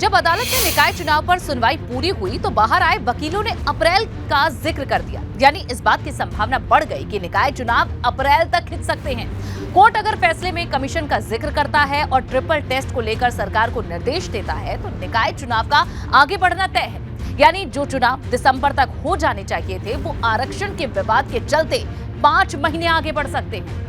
जब अदालत में निकाय चुनाव पर सुनवाई पूरी हुई तो बाहर आए वकीलों ने अप्रैल का जिक्र कर दिया। यानी इस बात की संभावना बढ़ गई कि निकाय चुनाव अप्रैल तक खिंच सकते हैं। कोर्ट अगर फैसले में कमीशन का जिक्र करता है और ट्रिपल टेस्ट को लेकर सरकार को निर्देश देता है तो निकाय चुनाव का आगे बढ़ना तय है। यानी जो चुनाव दिसंबर तक हो जाने चाहिए थे वो आरक्षण के विवाद के चलते 5 महीने आगे बढ़ सकते हैं।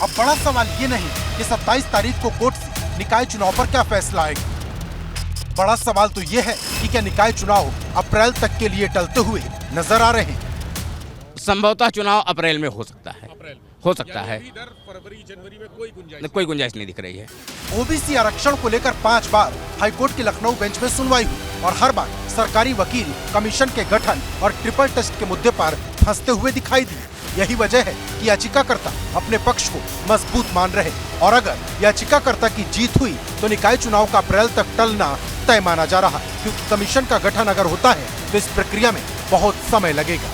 अब बड़ा सवाल ये नहीं कि 27 तारीख को कोर्ट से निकाय चुनाव पर क्या फैसला आएगा। बड़ा सवाल तो ये है कि क्या निकाय चुनाव अप्रैल तक के लिए टलते हुए नजर आ रहे हैं। संभवतः चुनाव अप्रैल में हो सकता है, फरवरी जनवरी में कोई गुंजाइश नहीं दिख रही है। ओबीसी आरक्षण को लेकर 5 बार हाईकोर्ट की लखनऊ बेंच में सुनवाई हुई और हर बार सरकारी वकील कमीशन के गठन और ट्रिपल टेस्ट के मुद्दे पर फंसते हुए दिखाई दिए। यही वजह है कि याचिकाकर्ता अपने पक्ष को मजबूत मान रहे और अगर याचिकाकर्ता की जीत हुई तो निकाय चुनाव का अप्रैल तक टलना तय माना जा रहा, क्योंकि कमीशन का गठन अगर होता है तो इस प्रक्रिया में बहुत समय लगेगा।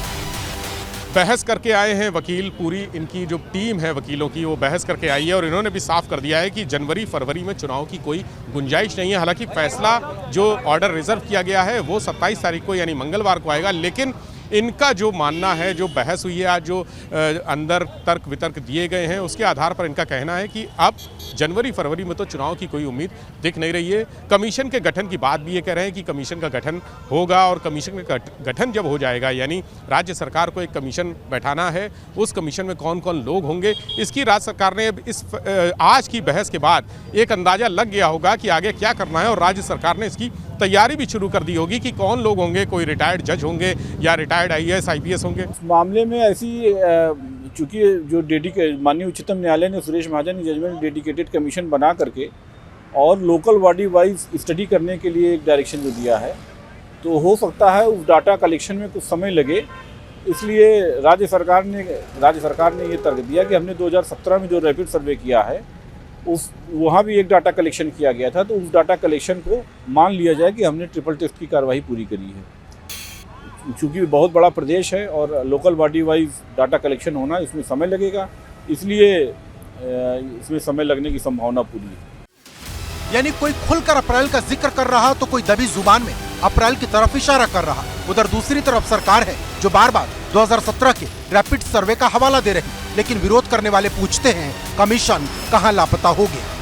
बहस करके आए हैं वकील, पूरी इनकी जो टीम है वकीलों की वो बहस करके आई है और इन्होंने भी साफ कर दिया है कि जनवरी फरवरी में चुनाव की कोई गुंजाइश नहीं है। हालांकि फैसला जो ऑर्डर रिजर्व किया गया है वो 27 तारीख को यानी मंगलवार को आएगा, लेकिन इनका जो मानना है, जो बहस हुई है आज, जो अंदर तर्क वितर्क दिए गए हैं उसके आधार पर इनका कहना है कि अब जनवरी फरवरी में तो चुनाव की कोई उम्मीद दिख नहीं रही है। कमीशन के गठन की बात भी ये कह रहे हैं कि कमीशन का गठन होगा और कमीशन का गठन जब हो जाएगा यानी राज्य सरकार को एक कमीशन बैठाना है, उस कमीशन में कौन कौन लोग होंगे इसकी राज्य सरकार ने इस आज की बहस के बाद एक अंदाजा लग गया होगा कि आगे क्या करना है और राज्य सरकार ने इसकी तैयारी भी शुरू कर दी होगी कि कौन लोग होंगे, कोई रिटायर्ड जज होंगे या रिटायर्ड IAS IPS होंगे। इस मामले में ऐसी चूंकि जो माननीय उच्चतम न्यायालय ने सुरेश महाजन ने जजमेंट डेडिकेटेड कमीशन बना करके और लोकल बॉडी वाइज स्टडी करने के लिए एक डायरेक्शन जो दिया है, तो हो सकता है उस डाटा कलेक्शन में कुछ समय लगे। इसलिए राज्य सरकार ने ये तर्क दिया कि हमने 2017 में जो रैपिड सर्वे किया है वहाँ भी एक डाटा कलेक्शन किया गया था, तो उस डाटा कलेक्शन को मान लिया जाए कि हमने ट्रिपल टेस्ट की कार्रवाई पूरी करी है। चूँकि बहुत बड़ा प्रदेश है और local body wise data collection होना इसमें समय लगेगा, इसलिए इसमें समय लगने की संभावना पूरी है। यानी कोई खुलकर अप्रैल का जिक्र कर रहा तो कोई दबी जुबान में अप्रैल की तरफ इशारा कर रहा। उधर दूसरी तरफ सरकार है जो बार बार 2017 के रैपिड सर्वे का हवाला दे रही, लेकिन विरोध करने वाले पूछते हैं कमीशन कहां लापता हो गया।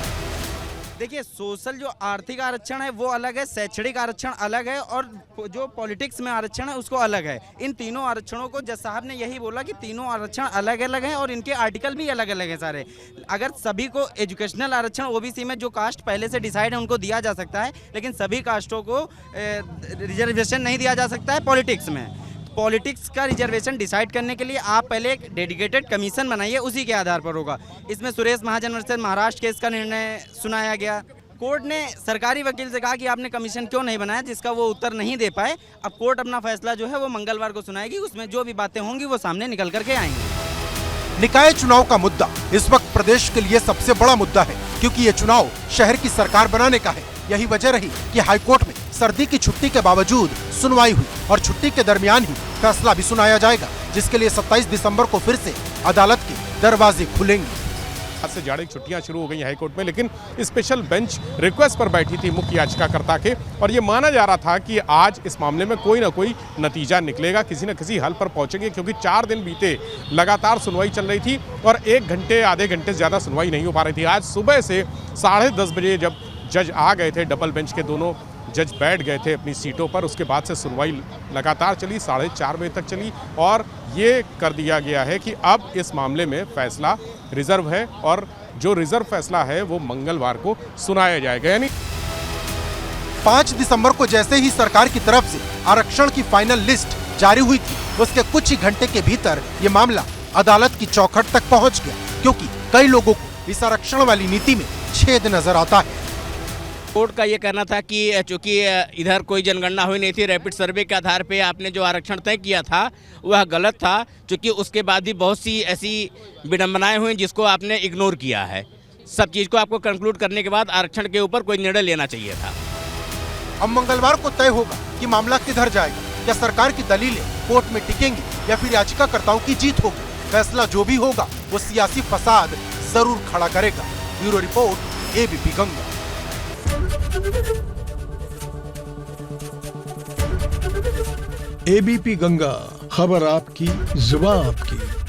देखिए, सोशल जो आर्थिक आरक्षण है वो अलग है, शैक्षणिक आरक्षण अलग है और जो पॉलिटिक्स में आरक्षण है उसको अलग है। इन तीनों आरक्षणों को जज साहब ने यही बोला कि तीनों आरक्षण अलग अलग हैं और इनके आर्टिकल भी अलग अलग हैं सारे। अगर सभी को एजुकेशनल आरक्षण ओबीसी में जो कास्ट पहले से डिसाइड है उनको दिया जा सकता है, लेकिन सभी कास्टों को रिजर्वेशन नहीं दिया जा सकता है पॉलिटिक्स में। पॉलिटिक्स का रिजर्वेशन डिसाइड करने के लिए आप पहले एक डेडिकेटेड कमीशन बनाइए, उसी के आधार पर होगा। इसमें सुरेश महाजन वर्सेस महाराष्ट्र केस का निर्णय सुनाया गया। कोर्ट ने सरकारी वकील से कहा कि आपने कमीशन क्यों नहीं बनाया, जिसका वो उत्तर नहीं दे पाए। अब कोर्ट अपना फैसला जो है वो मंगलवार को सुनाएगी, उसमें जो भी बातें होंगी वो सामने निकल करके आएंगी। निकाय चुनाव का मुद्दा इस वक्त प्रदेश के लिए सबसे बड़ा मुद्दा है, क्योंकि ये चुनाव शहर की सरकार बनाने का है। यही वजह रही कि हाईकोर्ट में सर्दी की छुट्टी के बावजूद सुनवाई हुई और छुट्टी के दरमियान ही फैसला भी सुनाया जाएगा, जिसके लिए 27 दिसंबर को फिर से अदालत के दरवाजे खुलेंगे। आज से जाड़े छुट्टियां शुरू हो गई हाईकोर्ट में, लेकिन स्पेशल बेंच रिक्वेस्ट पर बैठी थी मुख्य याचिकाकर्ता के और ये माना जा रहा था कि आज इस मामले में कोई ना कोई नतीजा निकलेगा, किसी न किसी हल पर पहुंचेंगे, क्योंकि 4 दिन बीते लगातार सुनवाई चल रही थी और 1 घंटे आधे घंटे से ज़्यादा सुनवाई नहीं हो पा रही थी। आज सुबह से 10:30 बजे जब जज आ गए थे, डबल बेंच के दोनों जज बैठ गए थे अपनी सीटों पर, उसके बाद से सुनवाई लगातार चली, 4:30 बजे तक चली और ये कर दिया गया है कि अब इस मामले में फैसला रिजर्व है और जो रिजर्व फैसला है वो मंगलवार को सुनाया जाएगा। यानी 5 दिसंबर को जैसे ही सरकार की तरफ से आरक्षण की फाइनल लिस्ट जारी हुई थी, उसके कुछ ही घंटे के भीतर ये मामला अदालत की चौखट तक पहुंच गया, क्योंकि कई लोगों को इस आरक्षण वाली नीति में छेद नजर आता है। कोर्ट का ये कहना था कि चूंकि इधर कोई जनगणना हुई नहीं थी, रैपिड सर्वे के आधार पे आपने जो आरक्षण तय किया था वह गलत था, चूंकि उसके बाद भी बहुत सी ऐसी विडंबनाएं हुई जिसको आपने इग्नोर किया है। सब चीज़ को आपको कंक्लूड करने के बाद आरक्षण के ऊपर कोई निर्णय लेना चाहिए था। अब मंगलवार को तय होगा कि मामला किधर जाएगा। क्या सरकार की दलीलें कोर्ट में टिकेंगी या फिर याचिकाकर्ताओं की जीत होगी। फैसला जो भी होगा वो सियासी फसाद जरूर खड़ा करेगा। Bureau report, ABP Ganga. ABP Ganga, खबर आपकी, जुबान आपकी।